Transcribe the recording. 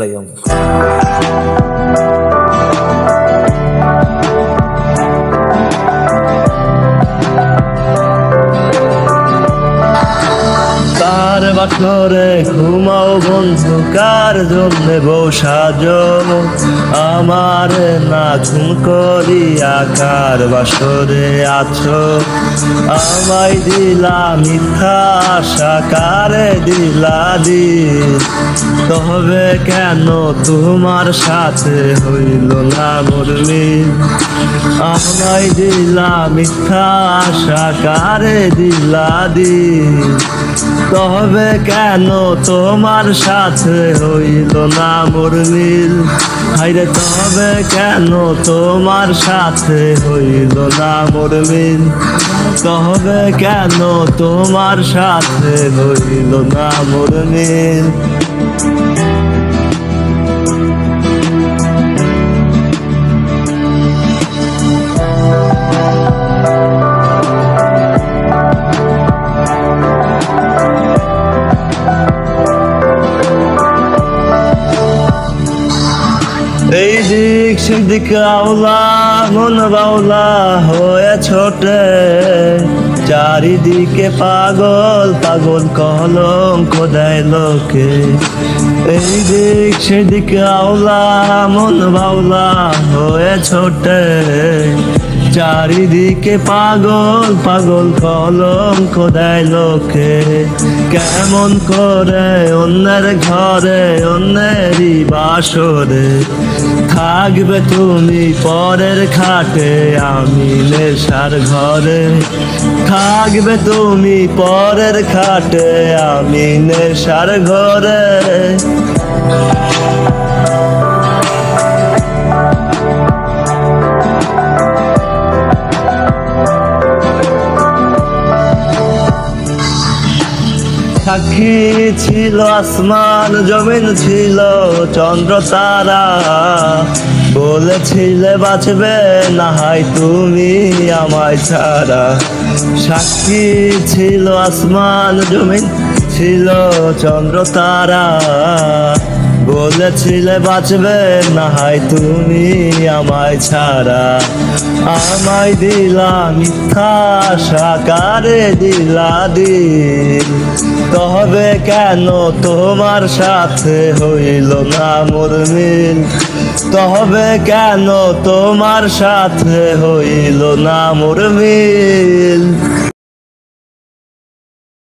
Rayong. কার বাসরে ঘুমাও বন্ধু, কার জন্যে বউ সাজো, আমার না ঘুম করিয়া কার বাসরে আছো। আমায় দিলা মিথ্যা আশা, কারে দিলা দিন, তবে কেন তোমার সাথে হইল না মোর মিল। আমায় দিলা মিথ্যা আশা, কারে দিলা দিন, তবে কেন তোমার সাথে হইল না মোর মিল। হাইরে তবে কেন তোমার সাথে হইল না মোর মিল, তবে কেন তোমার সাথে হইল না মোর মিল। এই দিক সেদিক আওলা, মন বাউলা হয়ে ছোটে, চারিদিকে পাগল পাগল কলঙ্ক দেয় লোকে। এই দিক সেদিক আওলা, মন বাউলা হয়ে ছোটে, চারিদিকে পাগল পাগল কলঙ্ক দেয় লোকে। কেমন করে অন্যের ঘরে অন্যেরই বাসরে থাকবে তুমি পরের খাটে, আমি নেশার ঘরে থাকবে তুমি পরের খাটে, আমি নেশার ঘরে। সাক্ষী ছিল আসমান জমিন, ছিল চন্দ্র তারা, বলেছিলে বাঁচবে না হয় তুমি আমায় ছাড়া। সাক্ষী ছিল আসমান জমিন, ছিল চন্দ্র তারা, বলেছিলে বাঁচবে না হয় তুমি আমায় ছাড়া। আমায় দিলা মিথ্যা আশা, কারে দিলা দিন, তবে কেন তোমার সাথে হইল না মোর মিল, তবে কেন তোমার সাথে হইল না মোর মিল।